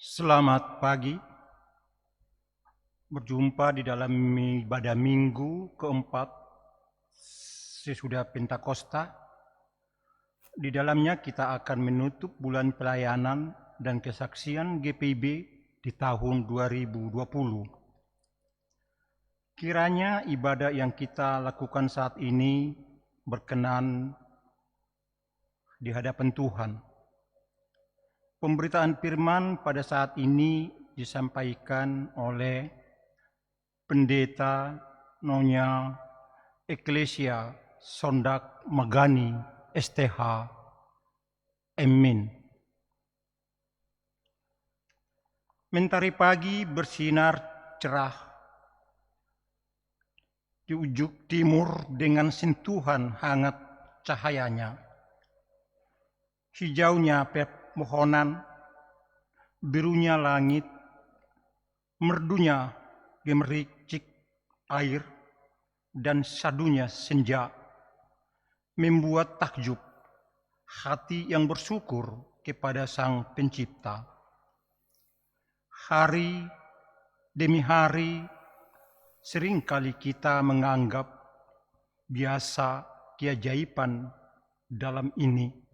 Selamat pagi. Berjumpa di dalam ibadah minggu keempat sesudah Pentakosta. Di dalamnya kita akan menutup bulan pelayanan dan kesaksian GPIB di tahun 2020. Kiranya ibadah yang kita lakukan saat ini berkenan di hadapan Tuhan. Pemberitaan firman pada saat ini disampaikan oleh Pendeta Nyonya Eklesia Sondak Magani STH Emin. Mentari pagi bersinar cerah di ujung timur dengan sentuhan hangat cahayanya. Hijaunya pepohonan, birunya langit, merdunya gemericik air, dan sadunya senja membuat takjub hati yang bersyukur kepada Sang Pencipta. Hari demi hari seringkali kita menganggap biasa keajaiban dalam ini.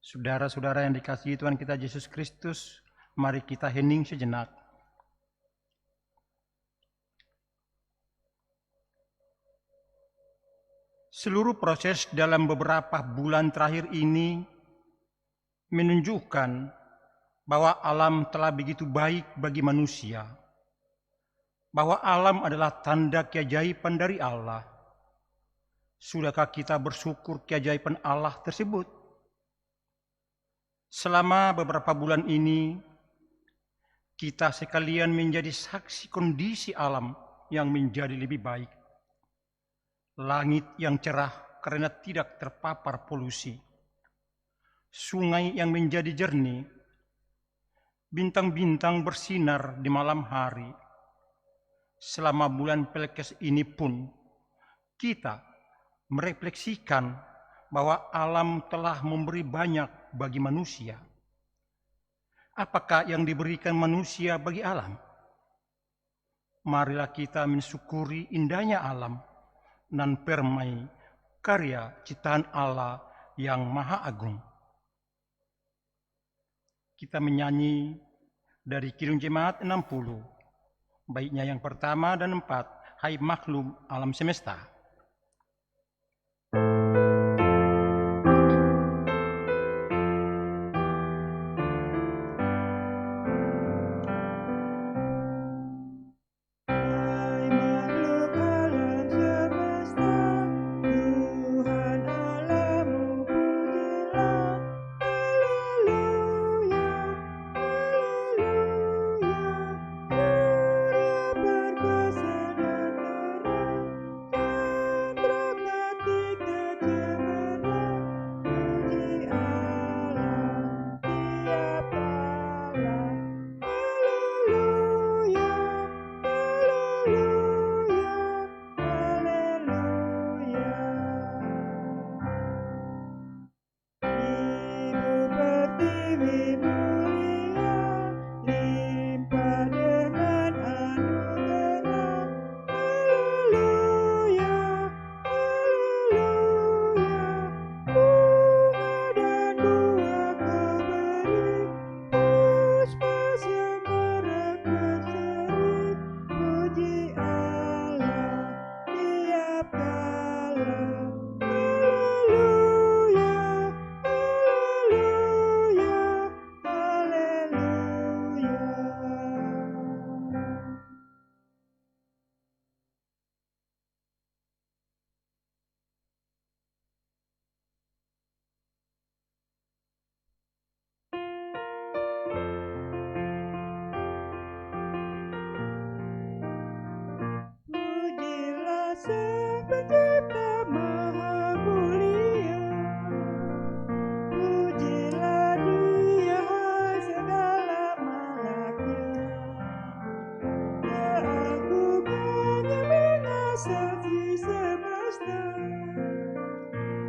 Saudara-saudara yang dikasihi Tuhan kita Yesus Kristus, mari kita hening sejenak. Seluruh proses dalam beberapa bulan terakhir ini menunjukkan bahwa alam telah begitu baik bagi manusia, bahwa alam adalah tanda keajaiban dari Allah. Sudahkah kita bersyukur keajaiban Allah tersebut? Selama beberapa bulan ini, kita sekalian menjadi saksi kondisi alam yang menjadi lebih baik. Langit yang cerah karena tidak terpapar polusi. Sungai yang menjadi jernih. Bintang-bintang bersinar di malam hari. Selama bulan Pelkes ini pun, kita merefleksikan bahwa alam telah memberi banyak bagi manusia. Apakah yang diberikan manusia bagi alam? Marilah kita mensyukuri indahnya alam dan permai karya ciptaan Allah yang Maha Agung. Kita menyanyi dari Kidung Jemaat 60, baiknya yang pertama dan 4, Hai Makhluk Alam Semesta.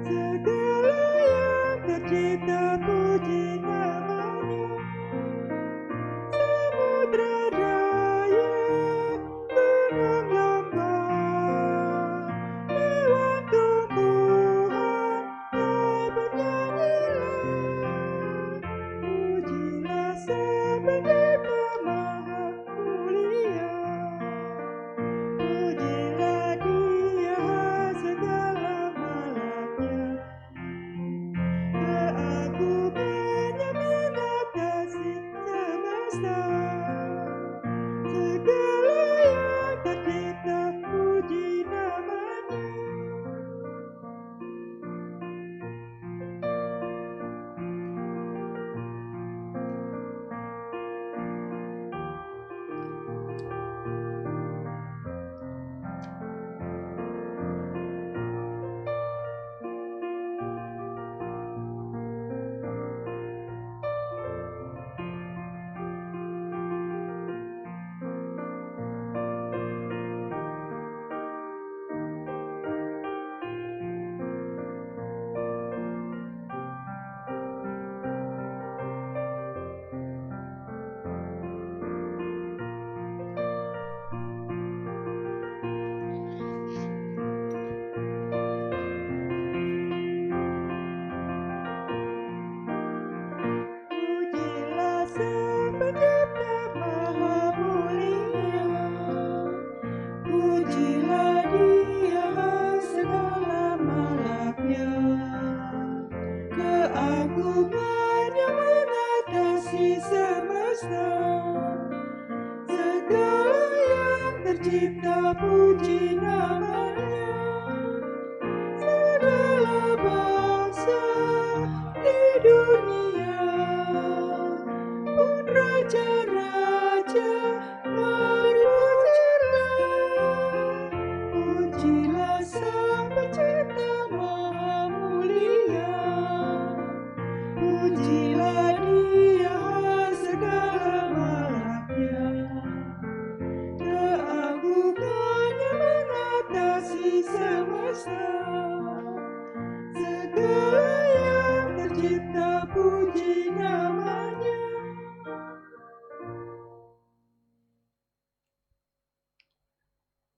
Segala yang tercipta puji namanya.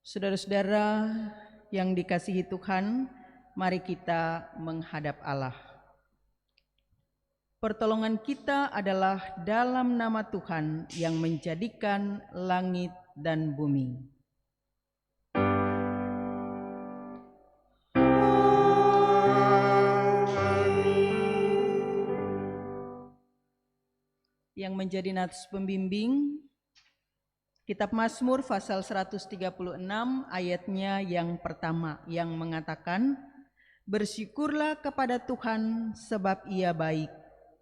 Saudara-saudara yang dikasihi Tuhan, mari kita menghadap Allah. Pertolongan kita adalah dalam nama Tuhan yang menjadikan langit dan bumi. Yang menjadi nats pembimbing, Kitab Mazmur pasal 136 ayatnya yang pertama yang mengatakan, "Bersyukurlah kepada Tuhan sebab Ia baik,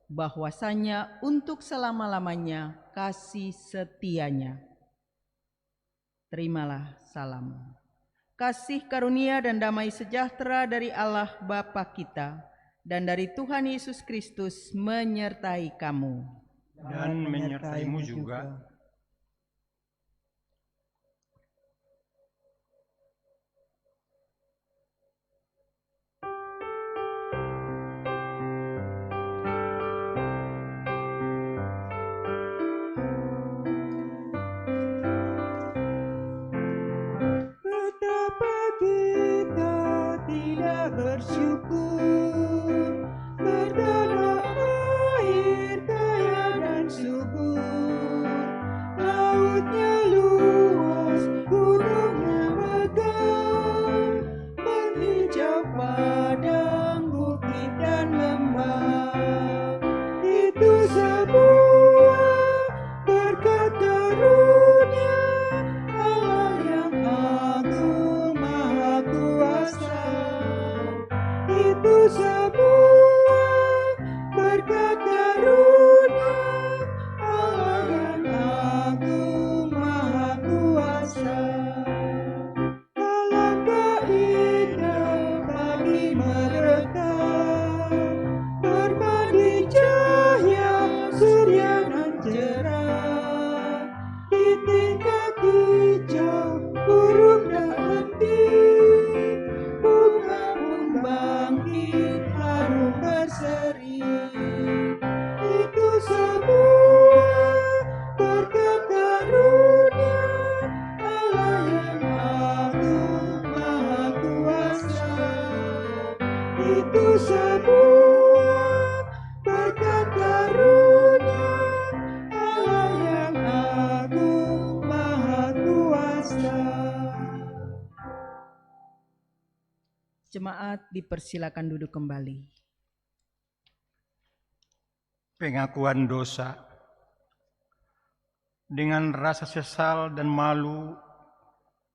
bahwasanya untuk selama-lamanya kasih setianya." Terimalah salam. Kasih karunia dan damai sejahtera dari Allah Bapa kita dan dari Tuhan Yesus Kristus menyertai kamu. Dan menyertaimu juga. Betapa kita tidak bersyukur, bertanah air kaya dan subur, lautnya luas, gunungnya megah, menghijau padang, bukit dan lembah. Itu semua berkat karunia Allah yang agung maha kuasa. Itu semua berkat karunia Allah yang agung maha kuasa. Alangkah indah bagi mereka bermandi cahaya surya nan cerah, di tingkat hijau burung dah henti, bunga pun bangkit harum berseri. Itu semua berkat karunia Allah yang agung maha kuasa. Itu semua berkat karunia Allah yang agung maha kuasa. Jemaat dipersilakan duduk kembali. Pengakuan dosa. Dengan rasa sesal dan malu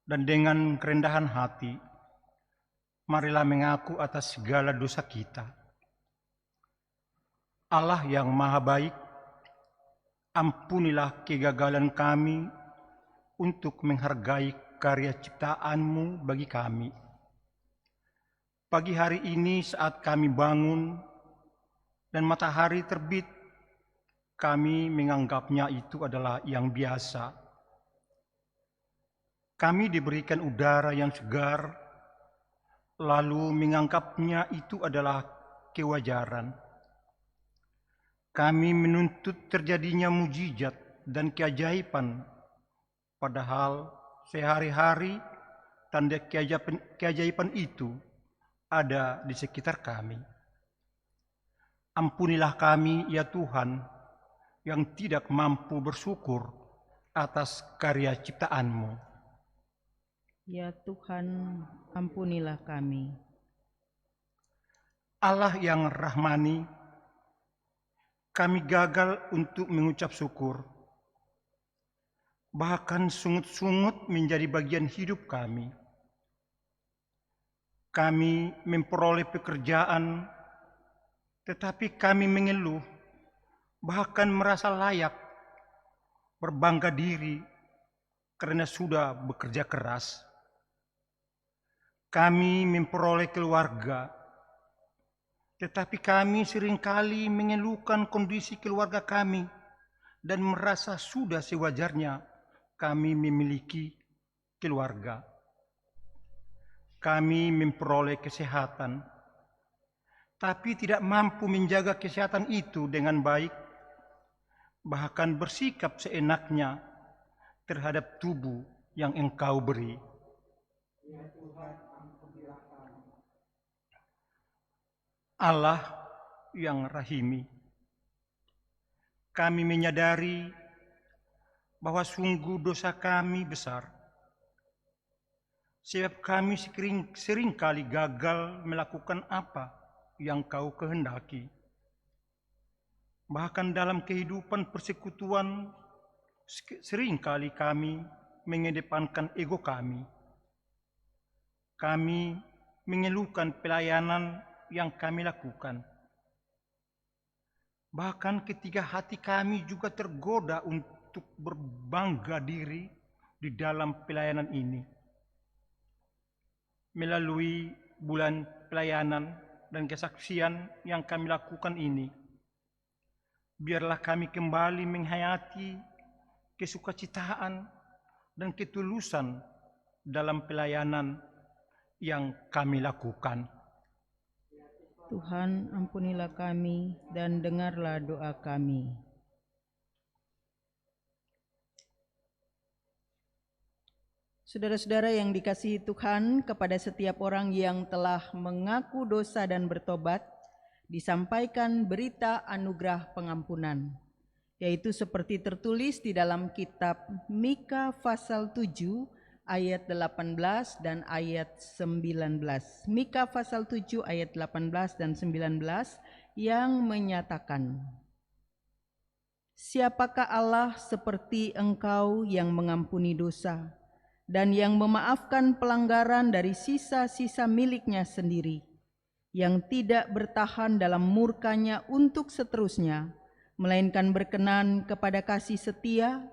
dan dengan kerendahan hati, marilah mengaku atas segala dosa kita. Allah yang maha baik, ampunilah kegagalan kami untuk menghargai karya ciptaan-Mu bagi kami. Pagi hari ini saat kami bangun dan matahari terbit, kami menganggapnya itu adalah yang biasa. Kami diberikan udara yang segar, lalu menganggapnya itu adalah kewajaran. Kami menuntut terjadinya mujizat dan keajaiban, padahal sehari-hari tanda keajaiban itu ada di sekitar kami. Ampunilah kami, ya Tuhan, yang tidak mampu bersyukur atas karya ciptaan-Mu. Ya Tuhan, ampunilah kami. Allah yang rahmani, kami gagal untuk mengucap syukur. Bahkan sungut-sungut menjadi bagian hidup kami. Kami memperoleh pekerjaan, tetapi kami mengeluh, bahkan merasa layak, berbangga diri karena sudah bekerja keras. Kami memperoleh keluarga, tetapi kami seringkali mengeluhkan kondisi keluarga kami dan merasa sudah sewajarnya kami memiliki keluarga. Kami memperoleh kesehatan, tapi tidak mampu menjaga kesehatan itu dengan baik, bahkan bersikap seenaknya terhadap tubuh yang Engkau beri. Allah yang rahimi, kami menyadari bahwa sungguh dosa kami besar, sebab kami seringkali gagal melakukan apa yang Kau kehendaki. Bahkan dalam kehidupan persekutuan, seringkali kami mengedepankan ego kami. Kami mengeluhkan pelayanan yang kami lakukan. Bahkan ketika hati kami juga tergoda untuk berbangga diri di dalam pelayanan ini. Melalui bulan pelayanan dan kesaksian yang kami lakukan ini, biarlah kami kembali menghayati kesukacitaan dan ketulusan dalam pelayanan yang kami lakukan. Tuhan, ampunilah kami dan dengarlah doa kami. Saudara-saudara yang dikasihi Tuhan, kepada setiap orang yang telah mengaku dosa dan bertobat, disampaikan berita anugerah pengampunan, yaitu seperti tertulis di dalam kitab Mika pasal 7 ayat 18 dan ayat 19. Mika pasal 7 ayat 18 dan 19 yang menyatakan, "Siapakah Allah seperti Engkau yang mengampuni dosa dan yang memaafkan pelanggaran dari sisa-sisa miliknya sendiri, yang tidak bertahan dalam murkanya untuk seterusnya, melainkan berkenan kepada kasih setia?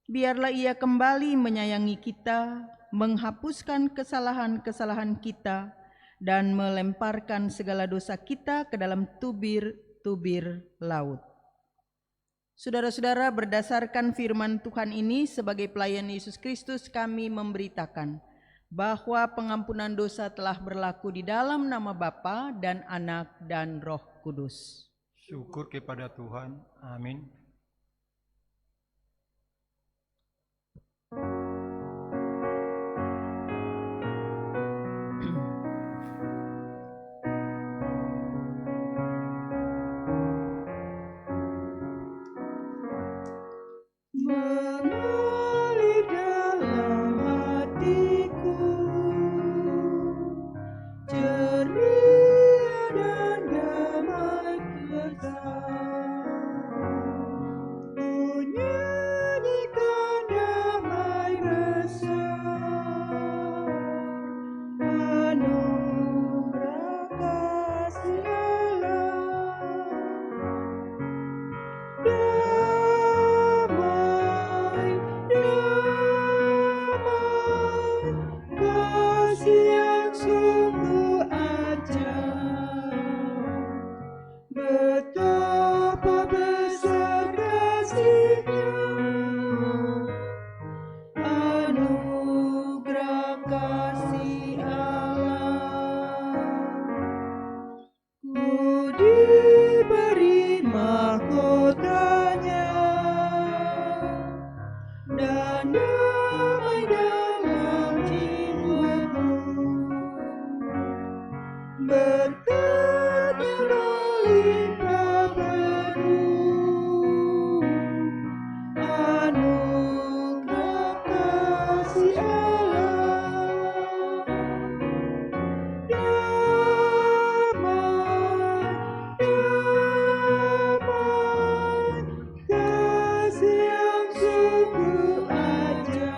Biarlah Ia kembali menyayangi kita, menghapuskan kesalahan-kesalahan kita, dan melemparkan segala dosa kita ke dalam tubir-tubir laut." Saudara-saudara, berdasarkan firman Tuhan ini, sebagai pelayan Yesus Kristus, kami memberitakan bahwa pengampunan dosa telah berlaku di dalam nama Bapa dan Anak dan Roh Kudus. Syukur kepada Tuhan. Amin. Mengalir dalam hatiku, ceria dan damai kesan. Ku nyanyikan damai besar, anugerah kasih Allah. Damai, damai, kasih yang sungguh ajaib. Betapa besar kasih-Nya, anugerah kasih Allah. Ku diberi mahkotanya dan damai dalam jiwaku, berkatnya melimpah penuh, anugerah kasih Allah. Damai, damai, kasih yang sungguh ajaib.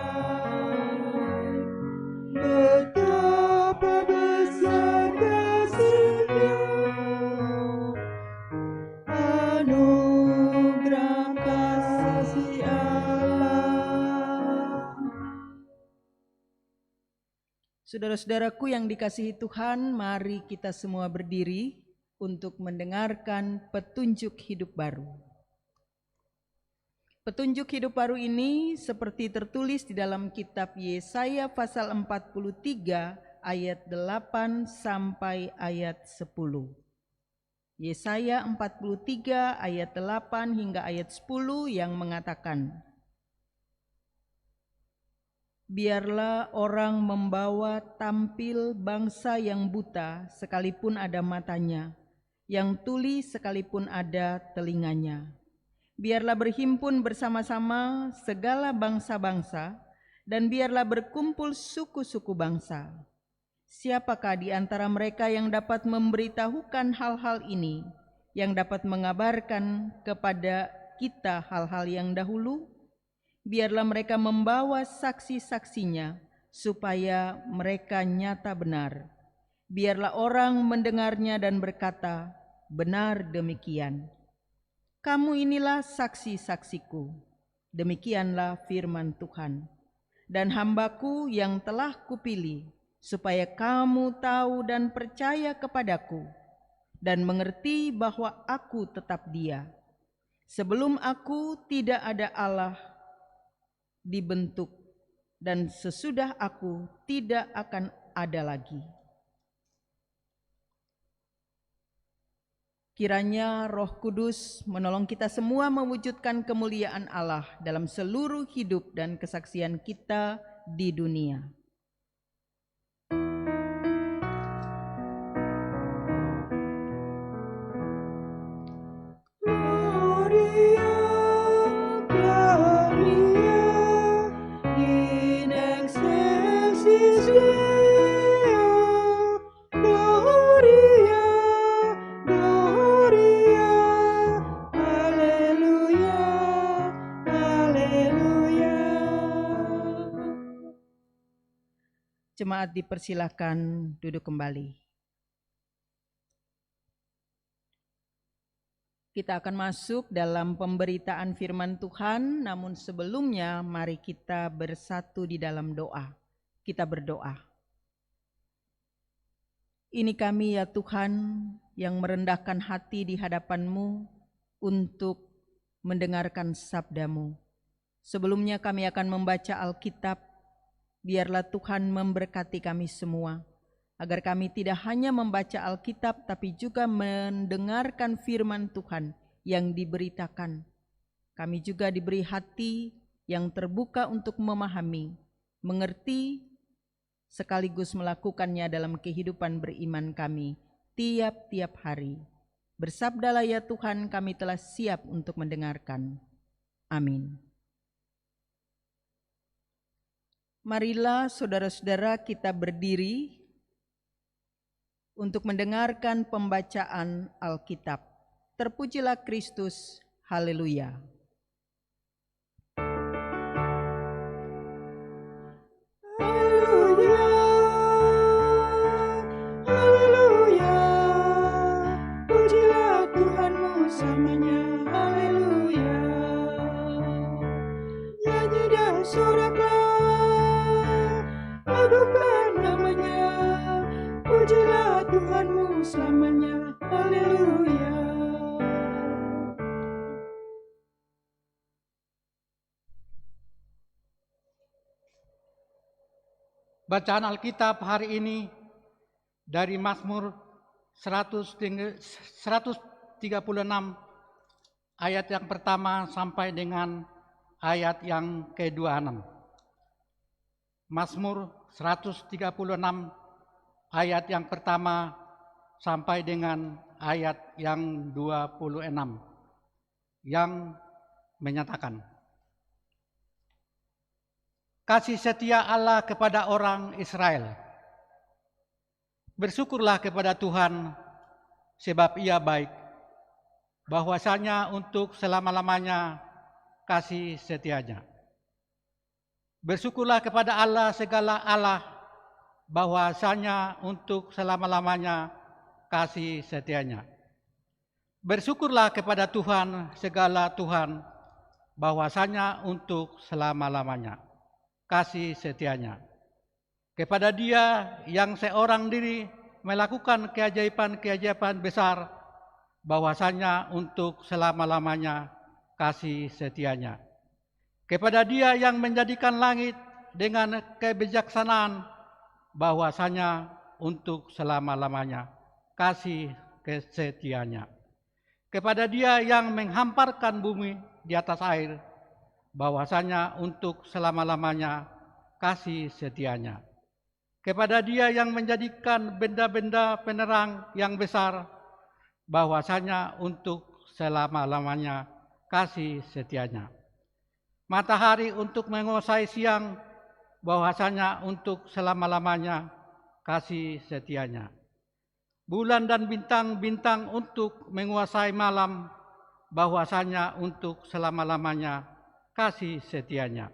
Betapa besar kasih-Nya, anugerah kasih Allah. Saudara-saudaraku yang dikasihi Tuhan, mari kita semua berdiri untuk mendengarkan petunjuk hidup baru. Petunjuk hidup baru ini seperti tertulis di dalam kitab Yesaya pasal 43 ayat 8 sampai ayat 10. Yesaya 43 ayat 8 hingga ayat 10 yang mengatakan, Biarlah orang membawa tampil bangsa yang buta sekalipun ada matanya, yang tuli sekalipun ada telinganya. Biarlah berhimpun bersama-sama segala bangsa-bangsa, dan biarlah berkumpul suku-suku bangsa. Siapakah di antara mereka yang dapat memberitahukan hal-hal ini, yang dapat mengabarkan kepada kita hal-hal yang dahulu? Biarlah mereka membawa saksi-saksinya, supaya mereka nyata benar. Biarlah orang mendengarnya dan berkata, benar demikian. Kamu inilah saksi-saksiku. Demikianlah firman Tuhan. Dan hambaku yang telah kupilih, supaya kamu tahu dan percaya kepadaku, dan mengerti bahwa aku tetap Dia. Sebelum aku tidak ada Allah dibentuk, dan sesudah aku tidak akan ada lagi. Kiranya Roh Kudus menolong kita semua mewujudkan kemuliaan Allah dalam seluruh hidup dan kesaksian kita di dunia. Gloria, Gloria, in excelsis Deo. Gloria, Gloria, Alleluia, Alleluia. Jemaat dipersilakan duduk kembali. Kita akan masuk dalam pemberitaan firman Tuhan, namun sebelumnya mari kita bersatu di dalam doa. Kita berdoa. Ini kami ya Tuhan yang merendahkan hati di hadapan-Mu untuk mendengarkan sabda-Mu. Sebelumnya kami akan membaca Alkitab. Biarlah Tuhan memberkati kami semua, agar kami tidak hanya membaca Alkitab, tapi juga mendengarkan firman Tuhan yang diberitakan. Kami juga diberi hati yang terbuka untuk memahami, mengerti, sekaligus melakukannya dalam kehidupan beriman kami tiap-tiap hari. Bersabdalah ya Tuhan, kami telah siap untuk mendengarkan. Amin. Marilah saudara-saudara kita berdiri untuk mendengarkan pembacaan Alkitab. Terpujilah Kristus, haleluya. Haleluya, haleluya, pujilah Tuhanmu selamanya, haleluya. Nyanyi dan soraklah, lagukan namanya, pujilah Tuhanmu selamanya, haleluya. Bacaan Alkitab hari ini dari Mazmur 136 ayat yang pertama sampai dengan ayat yang ke-26. Mazmur 136 ayat yang pertama sampai dengan ayat yang 26 yang menyatakan, kasih setia Allah kepada orang Israel. Bersyukurlah kepada Tuhan, sebab Ia baik, bahwasanya untuk selama-lamanya kasih setianya. Bersyukurlah kepada Allah segala Allah, bahwasanya untuk selama-lamanya kasih setianya. Bersyukurlah kepada Tuhan segala Tuhan, bahwasanya untuk selama-lamanya kasih setianya. Kepada Dia yang seorang diri melakukan keajaiban-keajaiban besar, bahwasanya untuk selama-lamanya kasih setianya. Kepada Dia yang menjadikan langit dengan kebijaksanaan, bahwasanya untuk selama-lamanya kasih setianya. Kepada Dia yang menghamparkan bumi di atas air, bahwasanya untuk selama-lamanya kasih setianya. Kepada Dia yang menjadikan benda-benda penerang yang besar, bahwasanya untuk selama-lamanya kasih setianya. Matahari untuk menguasai siang, bahwasanya untuk selama-lamanya kasih setianya. Bulan dan bintang-bintang untuk menguasai malam, bahwasanya untuk selama-lamanya kasih setianya.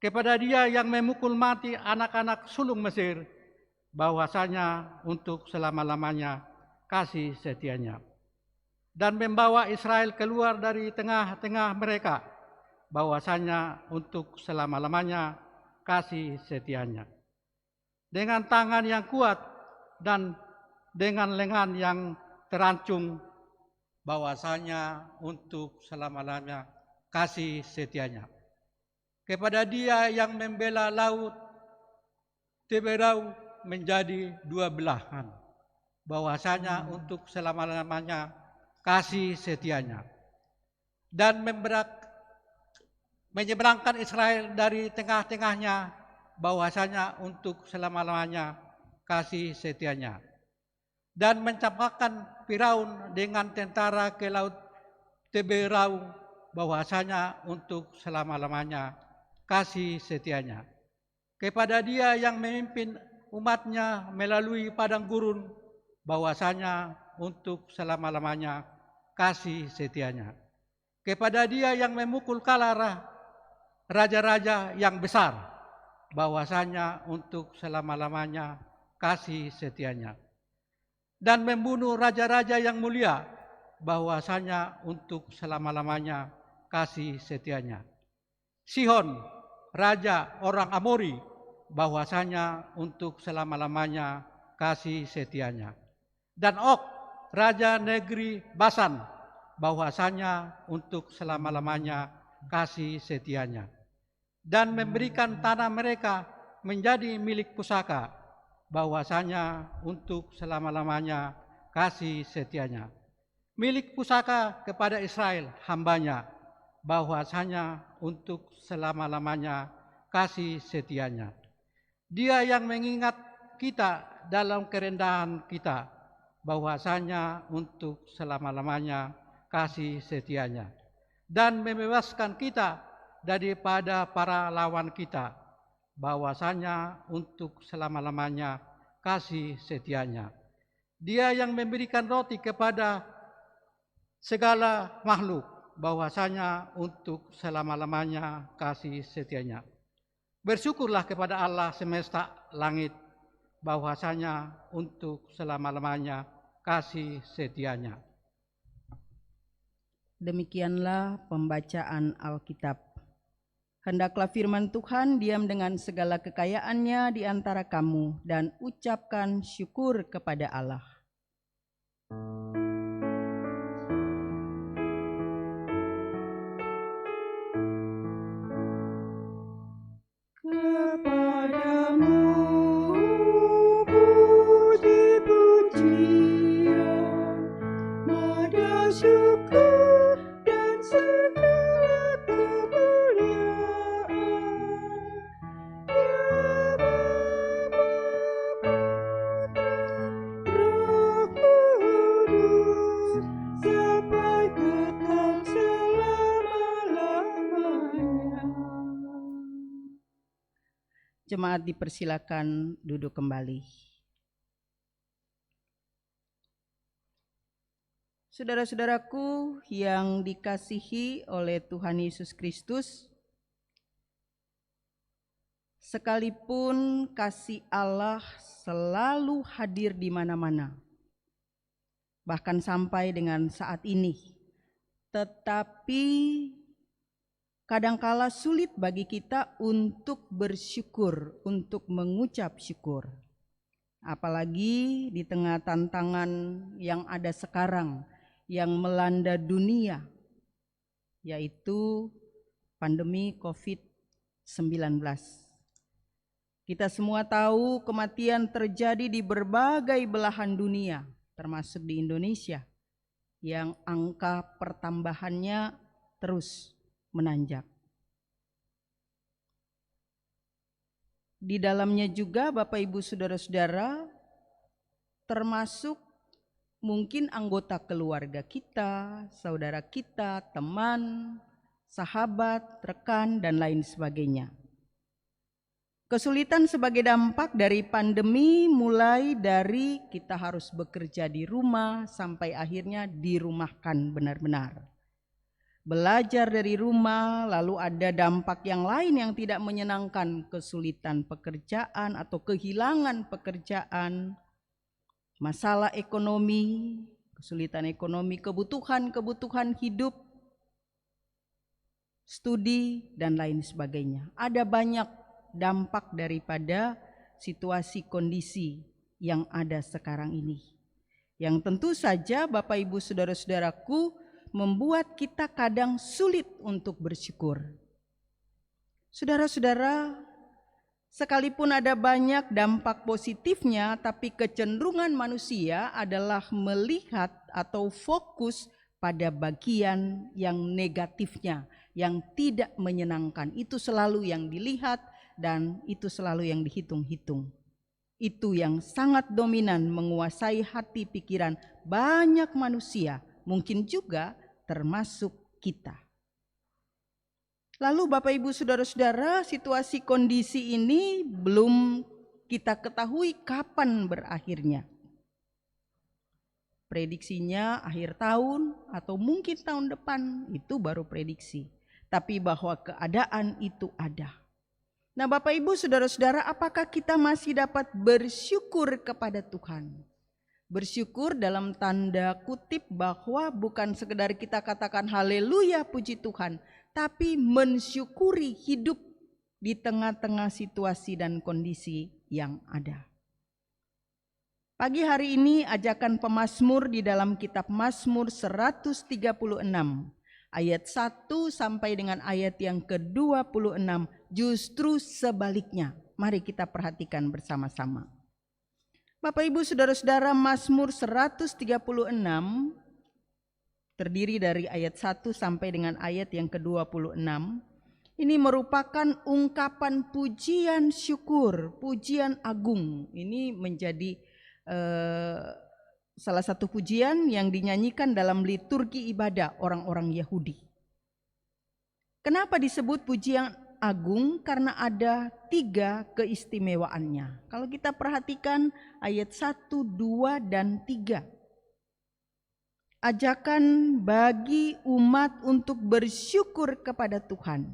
Kepada Dia yang memukul mati anak-anak sulung Mesir, bahwasanya untuk selama-lamanya kasih setianya. Dan membawa Israel keluar dari tengah-tengah mereka, bahwasanya untuk selama-lamanya kasih setianya. Dengan tangan yang kuat dan dengan lengan yang terancung, bahwasanya untuk selama-lamanya kasih setianya. Kepada Dia yang membela laut Teberau menjadi dua belahan, bahwasanya untuk selama-lamanya kasih setianya. Dan menyeberangkan Israel dari tengah-tengahnya, bahwasanya untuk selama-lamanya kasih setianya. Dan mencampakkan Firaun dengan tentara ke laut Teberau, bahwasanya untuk selama-lamanya kasih setianya. Kepada Dia yang memimpin umatnya melalui padang gurun, bahwasanya untuk selama-lamanya kasih setianya. Kepada Dia yang memukul kalah raja-raja yang besar, bahwasanya untuk selama-lamanya kasih setianya. Dan membunuh raja-raja yang mulia, bahwasanya untuk selama-lamanya kasih setianya. Sihon, raja orang Amori, bahwasanya untuk selama-lamanya kasih setianya. Dan Og, raja negeri Basan, bahwasanya untuk selama-lamanya kasih setianya. Dan memberikan tanah mereka menjadi milik pusaka, bahwasanya untuk selama-lamanya kasih setianya. Milik pusaka kepada Israel hambanya, bahwasanya untuk selama-lamanya kasih setianya. Dia yang mengingat kita dalam kerendahan kita, bahwasanya untuk selama-lamanya kasih setianya. Dan membebaskan kita daripada para lawan kita, bahwasanya untuk selama-lamanya kasih setianya. Dia yang memberikan roti kepada segala makhluk, bahwasanya untuk selama-lamanya kasih setianya. Bersyukurlah kepada Allah semesta langit, bahwasanya untuk selama-lamanya kasih setianya. Demikianlah pembacaan Alkitab. Hendaklah firman Tuhan diam dengan segala kekayaannya di antara kamu dan ucapkan syukur kepada Allah. Kepadamu puji-pujian, nada syukur dan segala kemuliaan. Ya Bapa, Roh Kudus, sampai kekal selama-lamanya. Jemaat dipersilakan duduk kembali. Saudara-saudaraku yang dikasihi oleh Tuhan Yesus Kristus, sekalipun kasih Allah selalu hadir di mana-mana, bahkan sampai dengan saat ini, tetapi kadangkala sulit bagi kita untuk bersyukur, untuk mengucap syukur. Apalagi di tengah tantangan yang ada sekarang, yang melanda dunia, yaitu pandemi COVID-19. Kita semua tahu kematian terjadi di berbagai belahan dunia, termasuk di Indonesia, yang angka pertambahannya terus menanjak. Di dalamnya juga Bapak Ibu Saudara-saudara termasuk mungkin anggota keluarga kita, saudara kita, teman, sahabat, rekan, dan lain sebagainya. Kesulitan sebagai dampak dari pandemi mulai dari kita harus bekerja di rumah sampai akhirnya dirumahkan benar-benar. Belajar dari rumah, lalu ada dampak yang lain yang tidak menyenangkan, kesulitan pekerjaan atau kehilangan pekerjaan, masalah ekonomi, kesulitan ekonomi, kebutuhan hidup, studi, dan lain sebagainya. Ada banyak dampak daripada situasi kondisi yang ada sekarang ini, yang tentu saja Bapak Ibu Saudara-saudaraku membuat kita kadang sulit untuk bersyukur. Saudara-saudara, sekalipun ada banyak dampak positifnya, tapi kecenderungan manusia adalah melihat atau fokus pada bagian yang negatifnya, yang tidak menyenangkan. Itu selalu yang dilihat dan itu selalu yang dihitung-hitung. Itu yang sangat dominan menguasai hati pikiran banyak manusia, mungkin juga termasuk kita. Lalu Bapak Ibu Saudara-saudara, situasi kondisi ini belum kita ketahui kapan berakhirnya. Prediksinya akhir tahun atau mungkin tahun depan, itu baru prediksi. Tapi bahwa keadaan itu ada. Nah Bapak Ibu Saudara-saudara, apakah kita masih dapat bersyukur kepada Tuhan? Bersyukur dalam tanda kutip bahwa bukan sekedar kita katakan haleluya puji Tuhan, tapi mensyukuri hidup di tengah-tengah situasi dan kondisi yang ada. Pagi hari ini ajakan pemazmur di dalam kitab Mazmur 136 ayat 1 sampai dengan ayat yang ke-26 justru sebaliknya. Mari kita perhatikan bersama-sama. Bapak Ibu Saudara-saudara, Mazmur 136 terdiri dari ayat 1 sampai dengan ayat yang ke-26. Ini merupakan ungkapan pujian syukur, pujian agung. Ini menjadi salah satu pujian yang dinyanyikan dalam liturgi ibadah orang-orang Yahudi. Kenapa disebut pujian agung? Karena ada 3 keistimewaannya. Kalau kita perhatikan ayat 1, 2, dan 3. Ajakan bagi umat untuk bersyukur kepada Tuhan.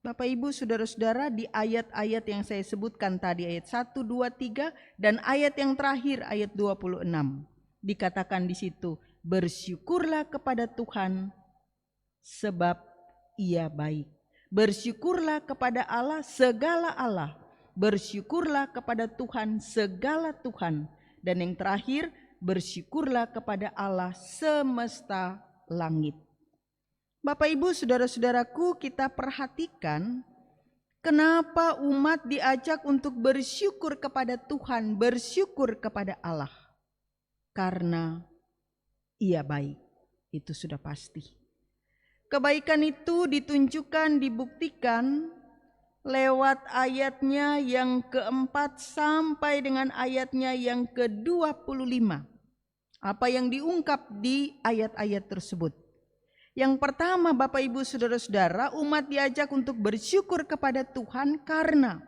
Bapak Ibu Saudara-saudara, di ayat-ayat yang saya sebutkan tadi, ayat 1, 2, 3, dan ayat yang terakhir ayat 26. Dikatakan di situ, bersyukurlah kepada Tuhan sebab Ia baik. Bersyukurlah kepada Allah segala Allah. Bersyukurlah kepada Tuhan segala Tuhan. Dan yang terakhir, bersyukurlah kepada Allah semesta langit. Bapak Ibu Saudara-saudaraku, kita perhatikan kenapa umat diajak untuk bersyukur kepada Tuhan, bersyukur kepada Allah. Karena Ia baik, itu sudah pasti. Kebaikan itu ditunjukkan, dibuktikan lewat ayatnya yang keempat sampai dengan ayatnya yang ke-25. Apa yang diungkap di ayat-ayat tersebut? Yang pertama Bapak Ibu Saudara-saudara, umat diajak untuk bersyukur kepada Tuhan karena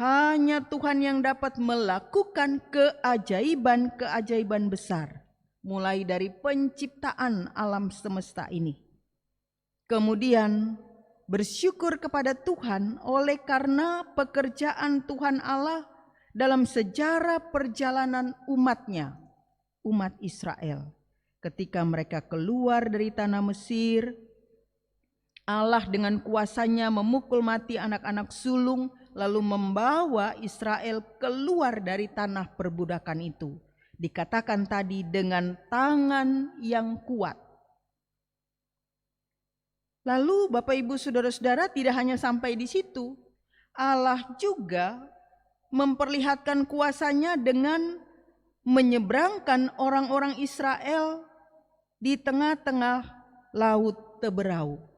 hanya Tuhan yang dapat melakukan keajaiban-keajaiban besar. Mulai dari penciptaan alam semesta ini. Kemudian bersyukur kepada Tuhan oleh karena pekerjaan Tuhan Allah dalam sejarah perjalanan umatnya, umat Israel. Ketika mereka keluar dari tanah Mesir, Allah dengan kuasanya memukul mati anak-anak sulung, lalu membawa Israel keluar dari tanah perbudakan itu. Dikatakan tadi dengan tangan yang kuat. Lalu Bapak Ibu Saudara-saudara, tidak hanya sampai di situ, Allah juga memperlihatkan kuasanya dengan menyeberangkan orang-orang Israel di tengah-tengah laut Teberau.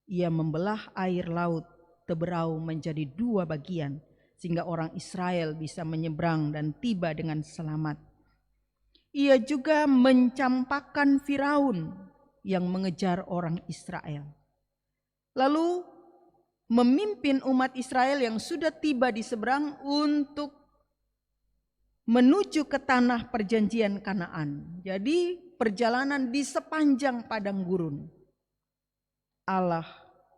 Ia membelah air laut teberau menjadi 2 bagian, sehingga orang Israel bisa menyeberang dan tiba dengan selamat. Ia juga mencampakkan Firaun yang mengejar orang Israel. Lalu memimpin umat Israel yang sudah tiba di seberang untuk menuju ke tanah perjanjian Kanaan. Jadi perjalanan di sepanjang padang gurun, Allah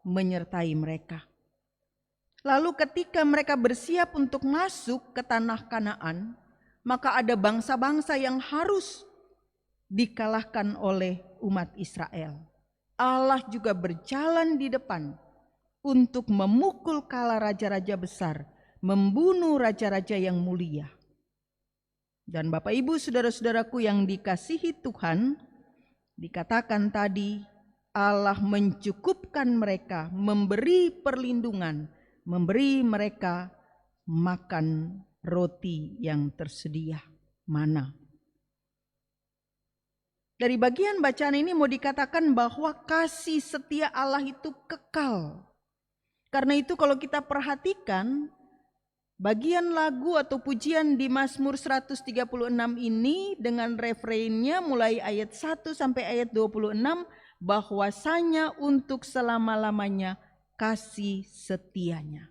menyertai mereka. Lalu ketika mereka bersiap untuk masuk ke tanah Kanaan, maka ada bangsa-bangsa yang harus dikalahkan oleh umat Israel. Allah juga berjalan di depan untuk memukul kala raja-raja besar, membunuh raja-raja yang mulia. Dan Bapak Ibu saudara-saudaraku yang dikasihi Tuhan, dikatakan tadi Allah mencukupkan mereka, memberi perlindungan, memberi mereka makan roti yang tersedia, mana. Dari bagian bacaan ini mau dikatakan bahwa kasih setia Allah itu kekal. Karena itu kalau kita perhatikan bagian lagu atau pujian di Mazmur 136 ini dengan refrainnya mulai ayat 1 sampai ayat 26, bahwasanya untuk selama-lamanya kasih setianya.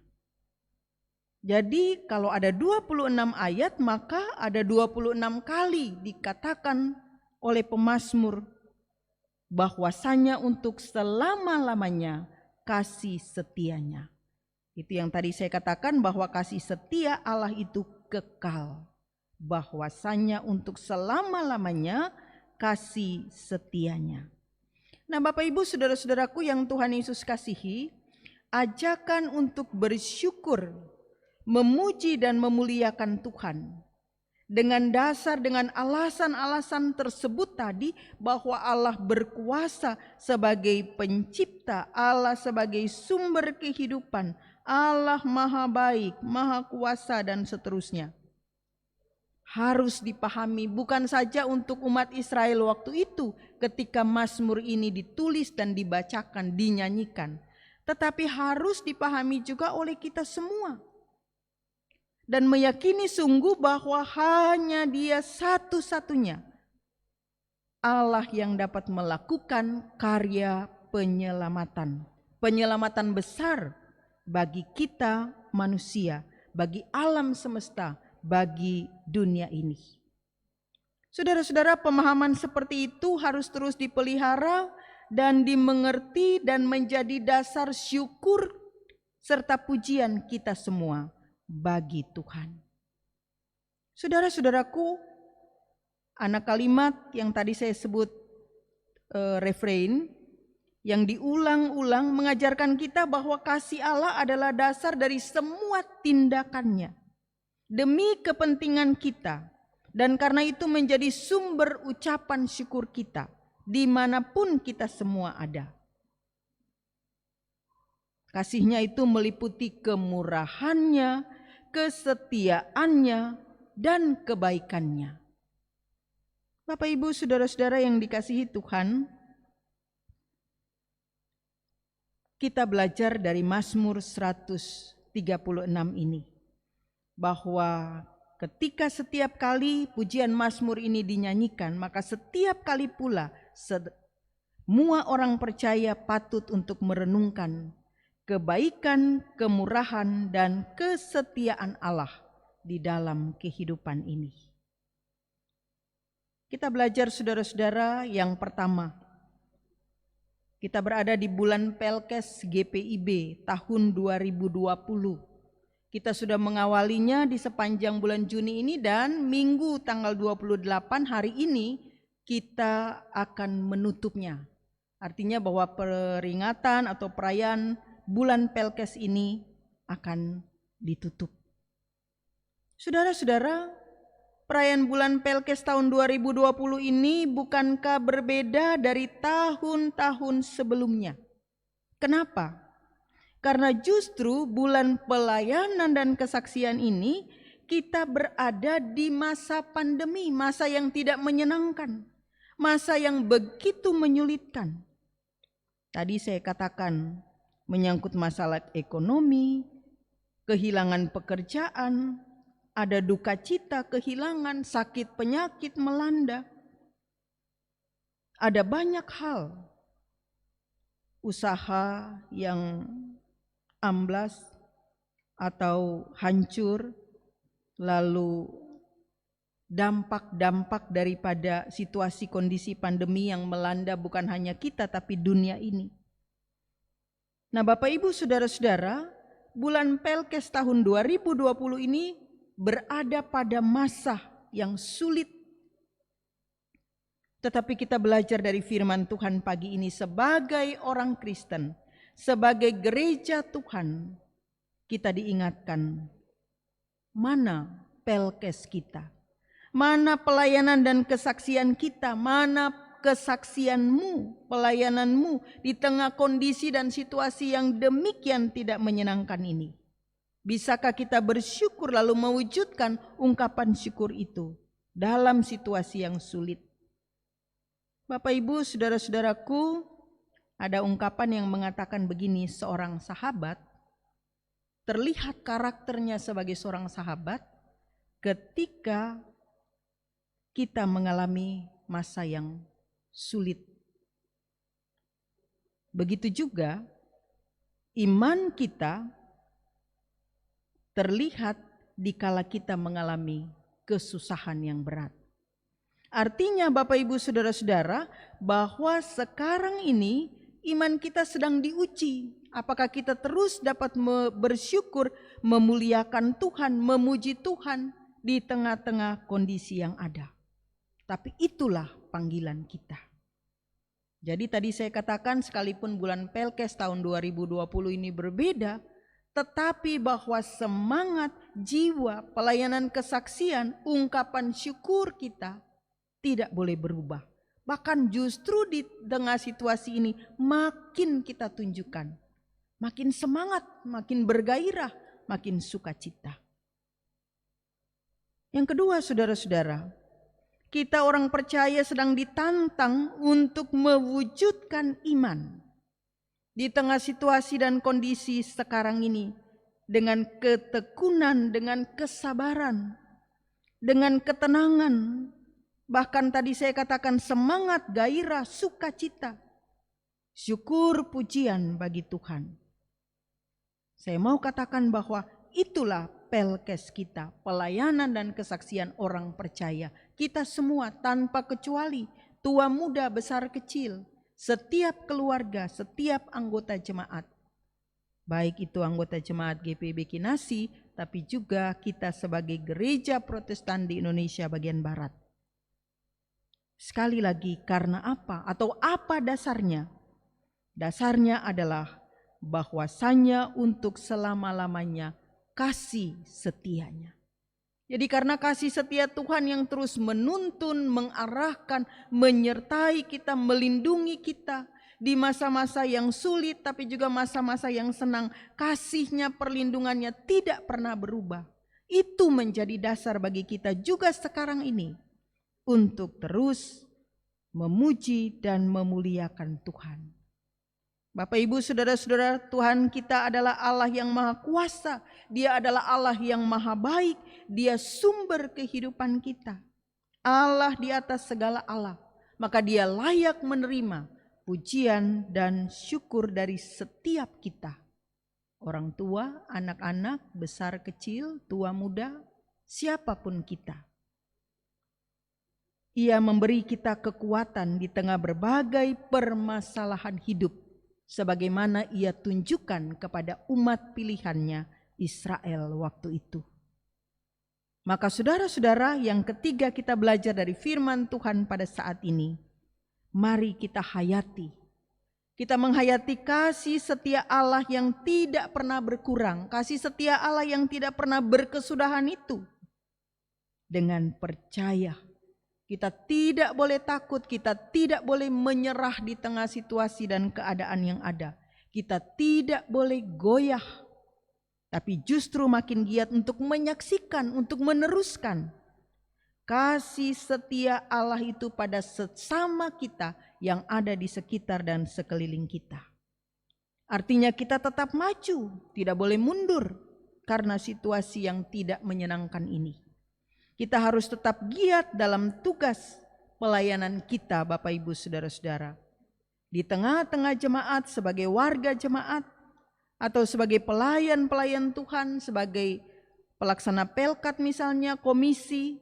Jadi kalau ada 26 ayat, maka ada 26 kali dikatakan oleh pemazmur bahwasanya untuk selama-lamanya kasih setianya. Itu yang tadi saya katakan bahwa kasih setia Allah itu kekal. Bahwasanya untuk selama-lamanya kasih setianya. Nah Bapak Ibu saudara-saudaraku yang Tuhan Yesus kasihi, ajakan untuk bersyukur, memuji dan memuliakan Tuhan dengan dasar, dengan alasan-alasan tersebut tadi, bahwa Allah berkuasa sebagai pencipta, Allah sebagai sumber kehidupan, Allah maha baik, maha kuasa dan seterusnya. Harus dipahami bukan saja untuk umat Israel waktu itu ketika Mazmur ini ditulis dan dibacakan, dinyanyikan, tetapi harus dipahami juga oleh kita semua. Dan meyakini sungguh bahwa hanya Dia satu-satunya Allah yang dapat melakukan karya penyelamatan. Penyelamatan besar bagi kita manusia, bagi alam semesta, bagi dunia ini. Saudara-saudara, pemahaman seperti itu harus terus dipelihara dan dimengerti dan menjadi dasar syukur serta pujian kita semua bagi Tuhan. Saudara-saudaraku, anak kalimat yang tadi saya sebut refrain yang diulang-ulang mengajarkan kita bahwa kasih Allah adalah dasar dari semua tindakannya demi kepentingan kita, dan karena itu menjadi sumber ucapan syukur kita dimanapun kita semua ada. Kasihnya itu meliputi kemurahannya, kesetiaannya, dan kebaikannya. Bapak Ibu saudara-saudara yang dikasihi Tuhan, kita belajar dari Mazmur 136 ini, bahwa ketika setiap kali pujian Mazmur ini dinyanyikan, maka setiap kali pula semua orang percaya patut untuk merenungkan kebaikan, kemurahan, dan kesetiaan Allah di dalam kehidupan ini. Kita belajar saudara-saudara yang pertama. Kita berada di bulan Pelkes GPIB tahun 2020. Kita sudah mengawalinya di sepanjang bulan Juni ini, dan Minggu tanggal 28 hari ini kita akan menutupnya. Artinya bahwa peringatan atau perayaan bulan Pelkes ini akan ditutup. Saudara-saudara, perayaan bulan Pelkes tahun 2020 ini bukankah berbeda dari tahun-tahun sebelumnya? Kenapa? Karena justru bulan pelayanan dan kesaksian ini kita berada di masa pandemi, masa yang tidak menyenangkan, masa yang begitu menyulitkan. Tadi saya katakan menyangkut masalah ekonomi, kehilangan pekerjaan, ada duka cita, kehilangan, sakit penyakit melanda. Ada banyak hal, usaha yang amblas atau hancur, lalu dampak-dampak daripada situasi kondisi pandemi yang melanda bukan hanya kita tapi dunia ini. Nah, Bapak Ibu Saudara-saudara, bulan Pelkes tahun 2020 ini berada pada masa yang sulit. Tetapi kita belajar dari firman Tuhan pagi ini sebagai orang Kristen, sebagai gereja Tuhan, kita diingatkan mana Pelkes kita, mana pelayanan dan kesaksian kita, mana kesaksianmu, pelayananmu di tengah kondisi dan situasi yang demikian tidak menyenangkan ini. Bisakah kita bersyukur lalu mewujudkan ungkapan syukur itu dalam situasi yang sulit? Bapak Ibu, saudara-saudaraku, ada ungkapan yang mengatakan begini, seorang sahabat terlihat karakternya sebagai seorang sahabat ketika kita mengalami masa yang sulit. Begitu juga iman kita terlihat dikala kita mengalami kesusahan yang berat. Artinya Bapak Ibu Saudara-saudara, bahwa sekarang ini iman kita sedang diuji. Apakah kita terus dapat bersyukur, memuliakan Tuhan, memuji Tuhan di tengah-tengah kondisi yang ada. Tapi itulah panggilan kita. Jadi tadi saya katakan sekalipun bulan Pelkes tahun 2020 ini berbeda, tetapi bahwa semangat, jiwa, pelayanan kesaksian, ungkapan syukur kita tidak boleh berubah. Bahkan justru di tengah situasi ini makin kita tunjukkan. Makin semangat, makin bergairah, makin sukacita. Yang kedua saudara-saudara, kita orang percaya sedang ditantang untuk mewujudkan iman. Di tengah situasi dan kondisi sekarang ini. Dengan ketekunan, dengan kesabaran, dengan ketenangan. Bahkan tadi saya katakan semangat, gairah, sukacita. Syukur, pujian bagi Tuhan. Saya mau katakan bahwa itulah Pelkes kita, pelayanan dan kesaksian orang percaya. Kita semua tanpa kecuali, tua muda besar kecil, setiap keluarga, setiap anggota jemaat. Baik itu anggota jemaat GPB Kinasi, tapi juga kita sebagai gereja Protestan di Indonesia bagian Barat. Sekali lagi, karena apa atau apa dasarnya? Dasarnya adalah bahwasanya untuk selama-lamanya kasih setianya. Jadi karena kasih setia Tuhan yang terus menuntun, mengarahkan, menyertai kita, melindungi kita di masa-masa yang sulit tapi juga masa-masa yang senang, kasihnya, perlindungannya tidak pernah berubah. Itu menjadi dasar bagi kita juga sekarang ini untuk terus memuji dan memuliakan Tuhan. Bapak Ibu Saudara-saudara, Tuhan kita adalah Allah yang maha kuasa. Dia adalah Allah yang maha baik. Dia sumber kehidupan kita. Allah di atas segala Allah. Maka Dia layak menerima pujian dan syukur dari setiap kita. Orang tua, anak-anak, besar kecil, tua muda, siapapun kita. Ia memberi kita kekuatan di tengah berbagai permasalahan hidup, sebagaimana Ia tunjukkan kepada umat pilihannya Israel waktu itu. Maka saudara-saudara, yang ketiga kita belajar dari firman Tuhan pada saat ini, mari kita hayati. Kita menghayati kasih setia Allah yang tidak pernah berkurang, kasih setia Allah yang tidak pernah berkesudahan itu. Dengan percaya, kita tidak boleh takut, kita tidak boleh menyerah di tengah situasi dan keadaan yang ada. Kita tidak boleh goyah, tapi justru makin giat untuk menyaksikan, untuk meneruskan kasih setia Allah itu pada sesama kita yang ada di sekitar dan sekeliling kita. Artinya kita tetap maju, tidak boleh mundur karena situasi yang tidak menyenangkan ini. Kita harus tetap giat dalam tugas pelayanan kita, Bapak Ibu Saudara-saudara. Di tengah-tengah jemaat sebagai warga jemaat atau sebagai pelayan-pelayan Tuhan, sebagai pelaksana pelkat misalnya, komisi,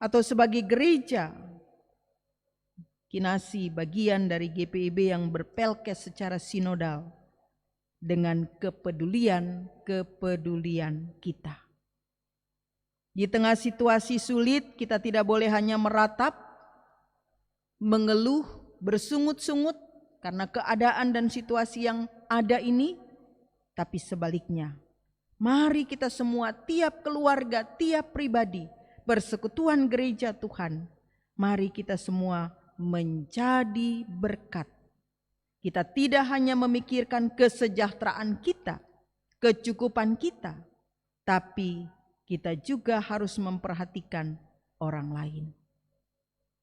atau sebagai gereja, Kinasi bagian dari GPIB yang berpelkes secara sinodal dengan kepedulian kita. Di tengah situasi sulit, kita tidak boleh hanya meratap, mengeluh, bersungut-sungut karena keadaan dan situasi yang ada ini, tapi sebaliknya, mari kita semua, tiap keluarga, tiap pribadi, persekutuan gereja Tuhan, mari kita semua menjadi berkat. Kita tidak hanya memikirkan kesejahteraan kita, kecukupan kita, tapi kita juga harus memperhatikan orang lain.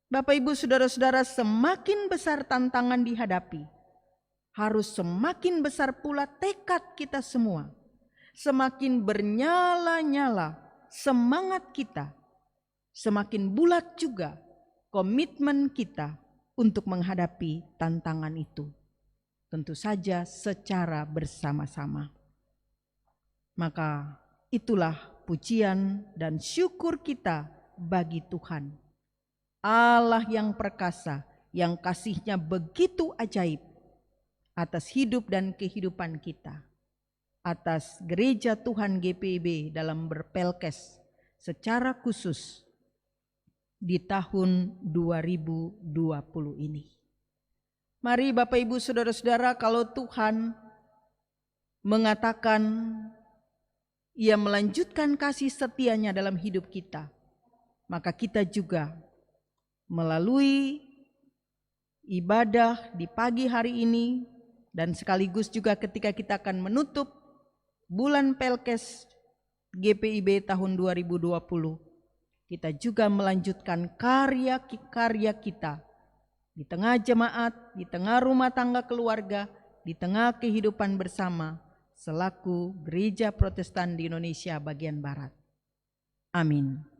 Bapak Ibu Saudara-saudara, semakin besar tantangan dihadapi, harus semakin besar pula tekad kita semua. Semakin bernyala-nyala semangat kita, semakin bulat juga komitmen kita untuk menghadapi tantangan itu. Tentu saja secara bersama-sama. Maka itulah pujian dan syukur kita bagi Tuhan. Allah yang perkasa, yang kasih-Nya begitu ajaib atas hidup dan kehidupan kita. Atas gereja Tuhan GPIB dalam berpelkes secara khusus di tahun 2020 ini. Mari Bapak Ibu Saudara-saudara, kalau Tuhan mengatakan Ia melanjutkan kasih setia-Nya dalam hidup kita, maka kita juga melalui ibadah di pagi hari ini dan sekaligus juga ketika kita akan menutup bulan Pelkes GPIB tahun 2020, kita juga melanjutkan karya-karya kita di tengah jemaat, di tengah rumah tangga keluarga, di tengah kehidupan bersama selaku Gereja Protestan di Indonesia bagian Barat. Amin.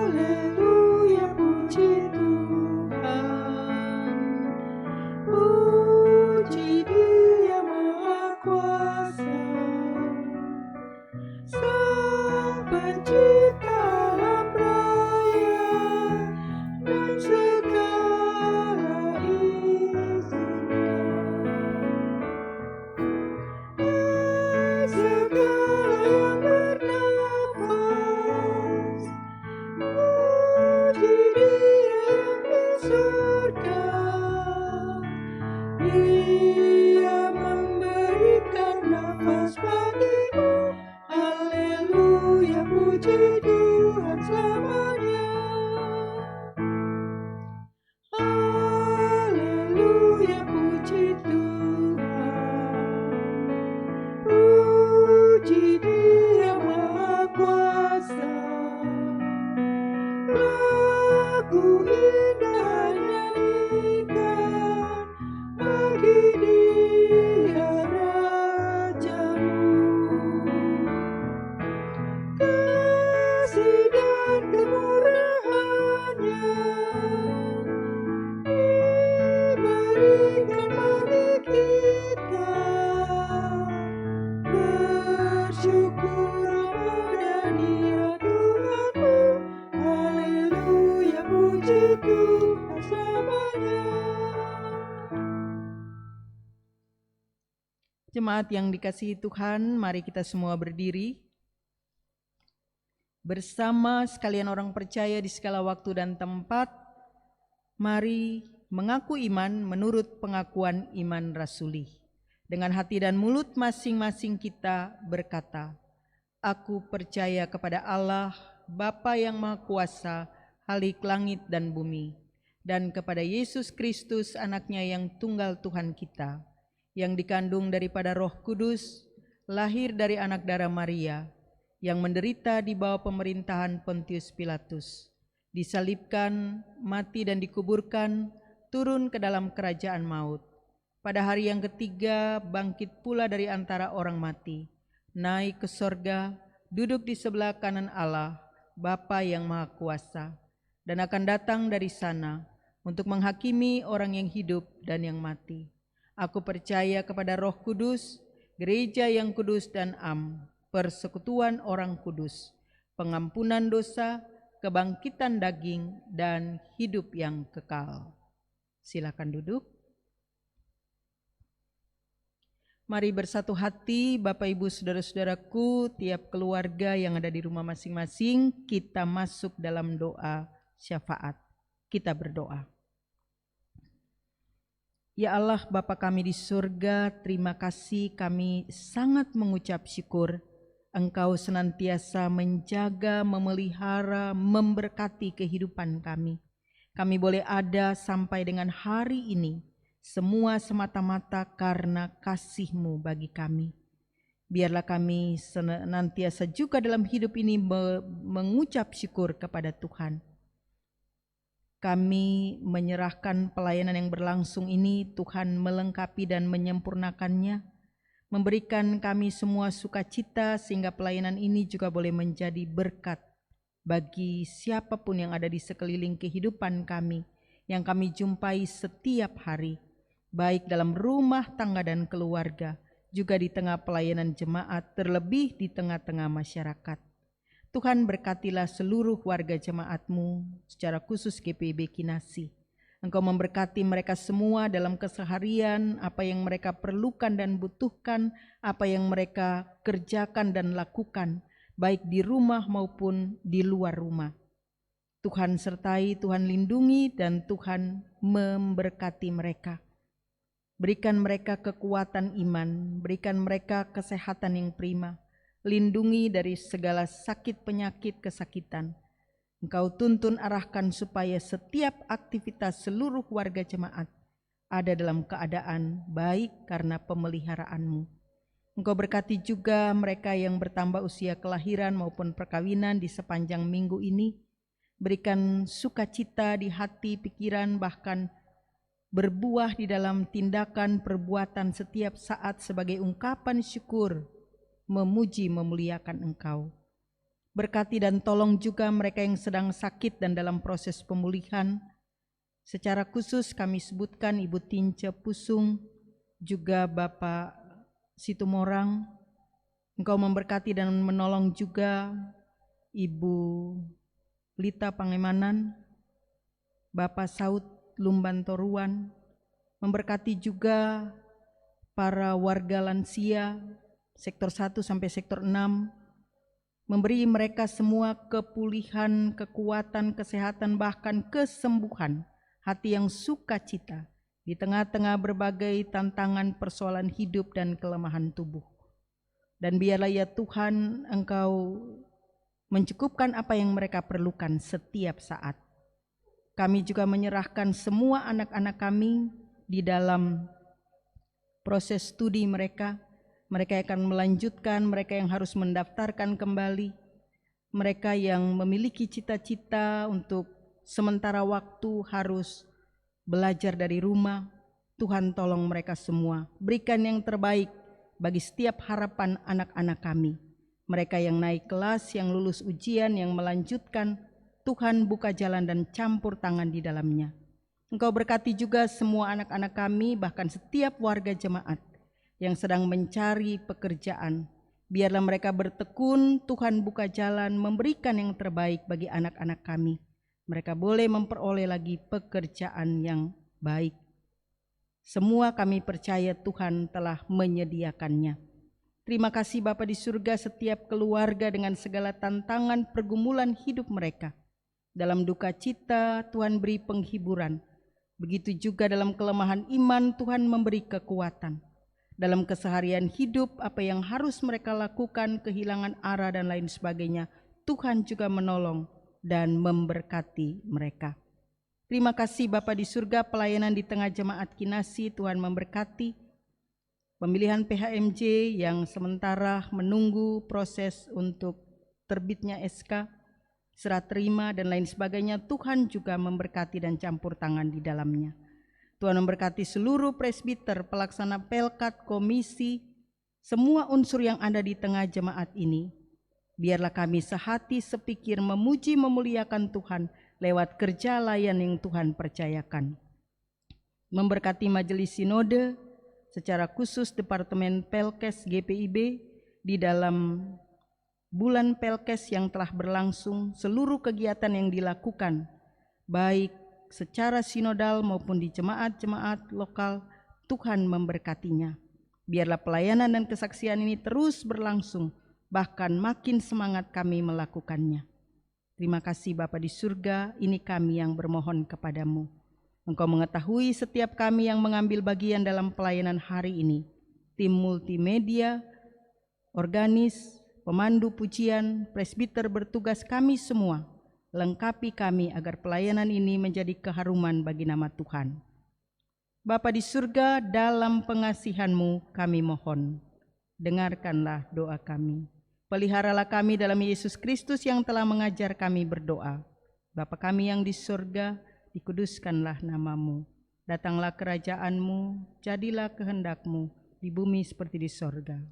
Haleluya, puji Tuhan, puji Dia Maha Kuasa, Sang Pencipta alam raya dan segala isinya, segala yang bernafas. Puji Dia yang di surga, Dia memberikan nafas bagimu. Haleluya, puji Tuhan selamanya. Haleluya, puji Tuhan, puji Dia Maha Kuasa. Lagu indah nyanyikan bagi Dia Rajamu. Kasih dan kemurahan-Nya diberikan bagi kita. Bersyukurlah pada Dia Tuhanmu. Haleluya, puji Tuhan selamanya. Jemaat yang dikasihi Tuhan, mari kita semua berdiri. Bersama sekalian orang percaya di segala waktu dan tempat, mari mengaku iman menurut pengakuan iman rasuli. Dengan hati dan mulut masing-masing kita berkata, Aku percaya kepada Allah, Bapa yang Maha Kuasa, Khalik langit dan bumi, dan kepada Yesus Kristus, anaknya yang tunggal Tuhan kita, yang dikandung daripada Roh Kudus, lahir dari anak darah Maria, yang menderita di bawah pemerintahan Pontius Pilatus, disalibkan, mati dan dikuburkan, turun ke dalam kerajaan maut. Pada hari yang ketiga bangkit pula dari antara orang mati, naik ke sorga, duduk di sebelah kanan Allah, Bapa yang Maha Kuasa, dan akan datang dari sana untuk menghakimi orang yang hidup dan yang mati. Aku percaya kepada Roh Kudus, gereja yang kudus dan am, persekutuan orang kudus, pengampunan dosa, kebangkitan daging, dan hidup yang kekal. Silakan duduk. Mari bersatu hati, Bapak Ibu Saudara-saudaraku, tiap keluarga yang ada di rumah masing-masing, kita masuk dalam doa syafaat. Kita berdoa. Ya Allah, Bapa kami di surga, terima kasih, kami sangat mengucap syukur Engkau senantiasa menjaga, memelihara, memberkati kehidupan kami. Kami boleh ada sampai dengan hari ini, semua semata-mata karena kasih-Mu bagi kami. Biarlah kami senantiasa juga dalam hidup ini mengucap syukur kepada Tuhan. Kami menyerahkan pelayanan yang berlangsung ini, Tuhan melengkapi dan menyempurnakannya, memberikan kami semua sukacita sehingga pelayanan ini juga boleh menjadi berkat bagi siapapun yang ada di sekeliling kehidupan kami, yang kami jumpai setiap hari, baik dalam rumah tangga dan keluarga, juga di tengah pelayanan jemaat, terlebih di tengah-tengah masyarakat. Tuhan berkatilah seluruh warga jemaat-Mu, secara khusus GPIB Kinasi. Engkau memberkati mereka semua dalam keseharian, apa yang mereka perlukan dan butuhkan, apa yang mereka kerjakan dan lakukan, baik di rumah maupun di luar rumah. Tuhan sertai, Tuhan lindungi, dan Tuhan memberkati mereka. Berikan mereka kekuatan iman, berikan mereka kesehatan yang prima, lindungi dari segala sakit penyakit kesakitan. Engkau tuntun arahkan supaya setiap aktivitas seluruh warga jemaat ada dalam keadaan baik karena pemeliharaanmu. Engkau berkati juga mereka yang bertambah usia kelahiran maupun perkawinan di sepanjang minggu ini. Berikan sukacita di hati, pikiran, bahkan berbuah di dalam tindakan perbuatan setiap saat sebagai ungkapan syukur, memuji, memuliakan Engkau. Berkati dan tolong juga mereka yang sedang sakit dan dalam proses pemulihan. Secara khusus kami sebutkan Ibu Tince Pusung, juga Bapak Situmorang. Engkau memberkati dan menolong juga Ibu Lita Pangemanan, Bapak Saud Lumbantoruan. Memberkati juga para warga lansia sektor 1 sampai sektor 6, memberi mereka semua kepulihan, kekuatan, kesehatan, bahkan kesembuhan, hati yang sukacita di tengah-tengah berbagai tantangan persoalan hidup dan kelemahan tubuh. Dan biarlah ya Tuhan, Engkau mencukupkan apa yang mereka perlukan setiap saat. Kami juga menyerahkan semua anak-anak kami di dalam proses studi mereka. Mereka akan melanjutkan, mereka yang harus mendaftarkan kembali, mereka yang memiliki cita-cita untuk sementara waktu harus belajar dari rumah. Tuhan tolong mereka semua, berikan yang terbaik bagi setiap harapan anak-anak kami. Mereka yang naik kelas, yang lulus ujian, yang melanjutkan, Tuhan buka jalan dan campur tangan di dalamnya. Engkau berkati juga semua anak-anak kami, bahkan setiap warga jemaat yang sedang mencari pekerjaan. Biarlah mereka bertekun, Tuhan buka jalan, memberikan yang terbaik bagi anak-anak kami. Mereka boleh memperoleh lagi pekerjaan yang baik. Semua kami percaya Tuhan telah menyediakannya. Terima kasih Bapa di surga, setiap keluarga dengan segala tantangan pergumulan hidup mereka. Dalam duka cita, Tuhan beri penghiburan. Begitu juga dalam kelemahan iman, Tuhan memberi kekuatan. Dalam keseharian hidup, apa yang harus mereka lakukan, kehilangan arah dan lain sebagainya, Tuhan juga menolong dan memberkati mereka. Terima kasih Bapa di surga, pelayanan di tengah jemaat Kinasi Tuhan memberkati. Pemilihan PHMJ yang sementara menunggu proses untuk terbitnya SK, serah terima dan lain sebagainya, Tuhan juga memberkati dan campur tangan di dalamnya. Tuhan memberkati seluruh presbiter, pelaksana pelkat, komisi, semua unsur yang ada di tengah jemaat ini. Biarlah kami sehati sepikir memuji memuliakan Tuhan lewat kerja layan yang Tuhan percayakan. Memberkati majelis sinode, secara khusus Departemen Pelkes GPIB di dalam bulan Pelkes yang telah berlangsung, seluruh kegiatan yang dilakukan, baik secara sinodal maupun di jemaat-jemaat lokal, Tuhan memberkatinya. Biarlah pelayanan dan kesaksian ini terus berlangsung, bahkan makin semangat kami melakukannya. Terima kasih Bapa di surga, ini kami yang bermohon kepadamu. Engkau mengetahui setiap kami yang mengambil bagian dalam pelayanan hari ini. Tim multimedia, organis, pemandu pujian, presbiter bertugas, kami semua. Lengkapi kami agar pelayanan ini menjadi keharuman bagi nama Tuhan. Bapa di surga, dalam pengasihan-Mu kami mohon, dengarkanlah doa kami. Peliharalah kami dalam Yesus Kristus yang telah mengajar kami berdoa. Bapa kami yang di surga, dikuduskanlah nama-Mu. Datanglah kerajaan-Mu, jadilah kehendak-Mu di bumi seperti di sorga.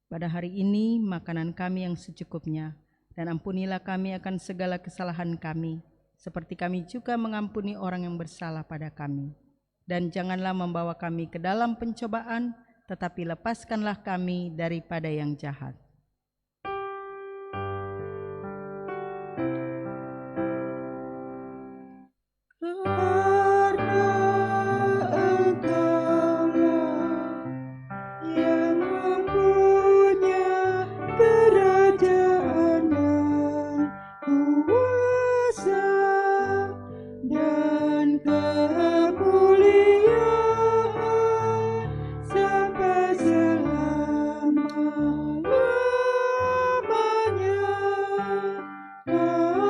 Pada hari ini makanan kami yang secukupnya, dan ampunilah kami akan segala kesalahan kami, seperti kami juga mengampuni orang yang bersalah pada kami. Dan janganlah membawa kami ke dalam pencobaan, tetapi lepaskanlah kami daripada yang jahat. Karena Engkaulah yang mempunyai kerajaan dan kuasa dan kemuliaan sampai selama-lamanya. Amin.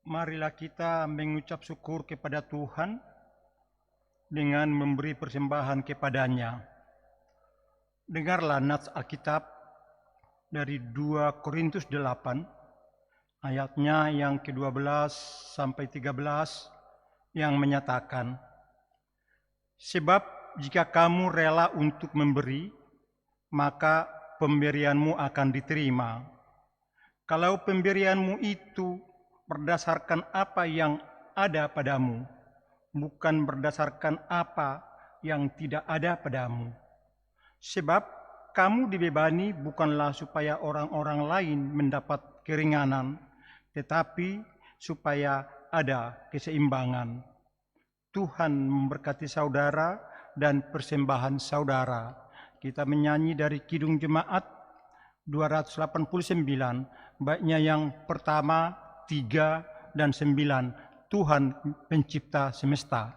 Marilah kita mengucap syukur kepada Tuhan dengan memberi persembahan kepadanya. Dengarlah nats Alkitab dari 2 Korintus 8, ayatnya yang ke-12 sampai 13 yang menyatakan, sebab jika kamu rela untuk memberi, maka pemberianmu akan diterima. Kalau pemberianmu itu berdasarkan apa yang ada padamu, bukan berdasarkan apa yang tidak ada padamu. Sebab kamu dibebani bukanlah supaya orang-orang lain mendapat keringanan, tetapi supaya ada keseimbangan. Tuhan memberkati saudara dan persembahan saudara. Kita menyanyi dari Kidung Jemaat 289, baiknya yang pertama, 3 dan 9, Tuhan pencipta semesta.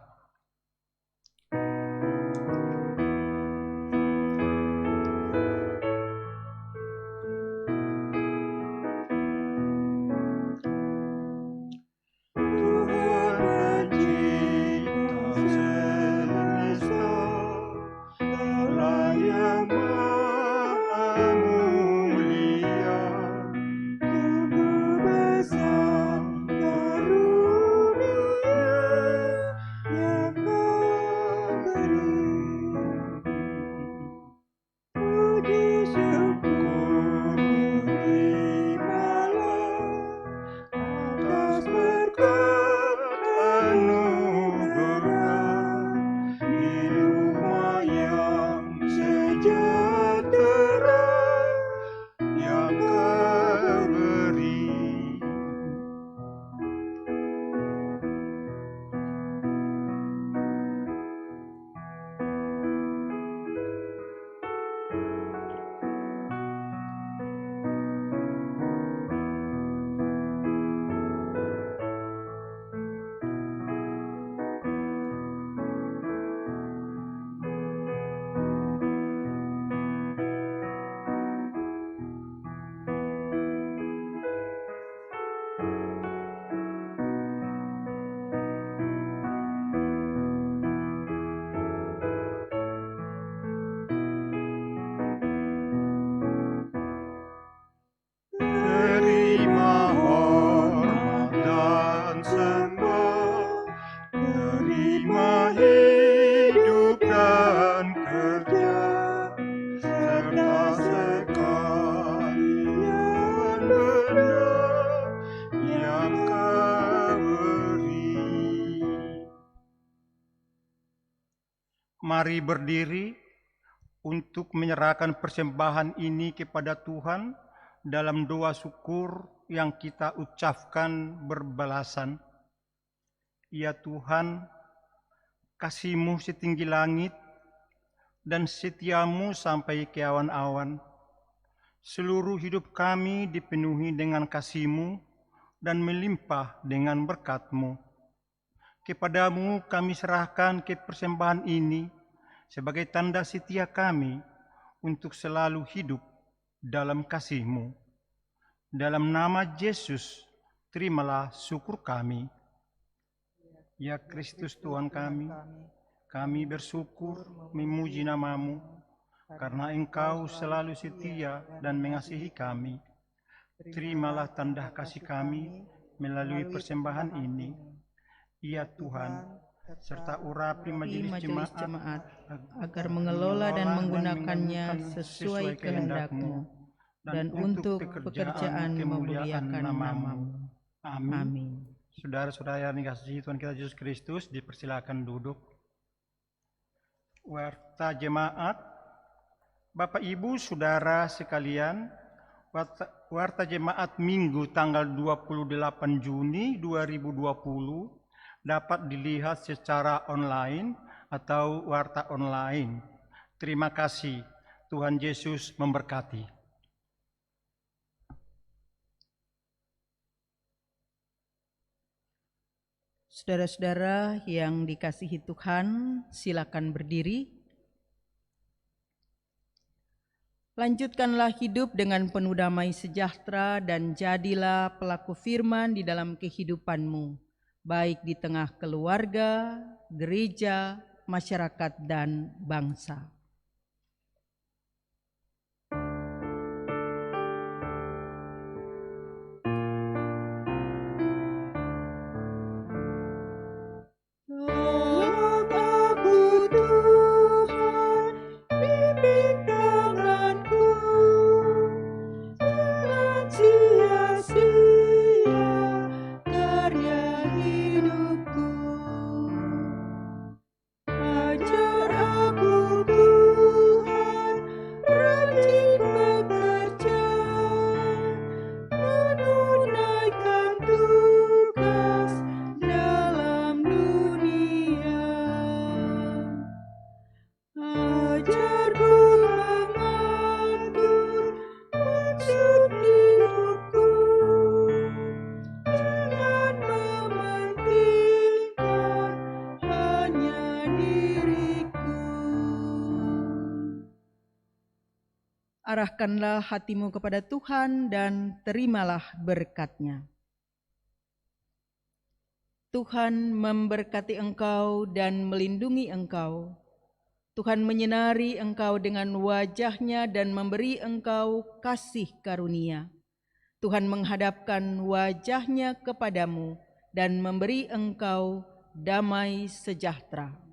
Yang Mari berdiri untuk menyerahkan persembahan ini kepada Tuhan dalam doa syukur yang kita ucapkan berbalasan. Ya Tuhan, kasih-Mu setinggi langit dan setia-Mu sampai ke awan-awan. Seluruh hidup kami dipenuhi dengan kasih-Mu dan melimpah dengan berkat-Mu. Kepadamu kami serahkan ke persembahan ini sebagai tanda setia kami untuk selalu hidup dalam kasih-Mu. Dalam nama Yesus, terimalah syukur kami. Ya Kristus Tuhan kami bersyukur memuji nama-Mu, karena Engkau selalu setia dan mengasihi kami. Terimalah tanda kasih kami melalui persembahan ini. Ya Tuhan, serta urapi majelis jemaat agar mengelola dan menggunakannya sesuai kehendak-Mu dan untuk pekerjaan memuliakan nama-Mu. Amin. Saudara-saudara yang dikasihi Tuhan kita Yesus Kristus, dipersilakan duduk. Warta jemaat, Bapak Ibu Saudara sekalian, warta jemaat Minggu tanggal 28 Juni 2020 dapat dilihat secara online atau warta online. Terima kasih. Tuhan Yesus memberkati. Saudara-saudara yang dikasihi Tuhan, silakan berdiri. Lanjutkanlah hidup dengan penuh damai sejahtera dan jadilah pelaku firman di dalam kehidupanmu, baik di tengah keluarga, gereja, masyarakat, dan bangsa. Arahkanlah hatimu kepada Tuhan dan terimalah berkat-Nya. Tuhan memberkati engkau dan melindungi engkau. Tuhan menyinari engkau dengan wajah-Nya dan memberi engkau kasih karunia. Tuhan menghadapkan wajah-Nya kepadamu dan memberi engkau damai sejahtera.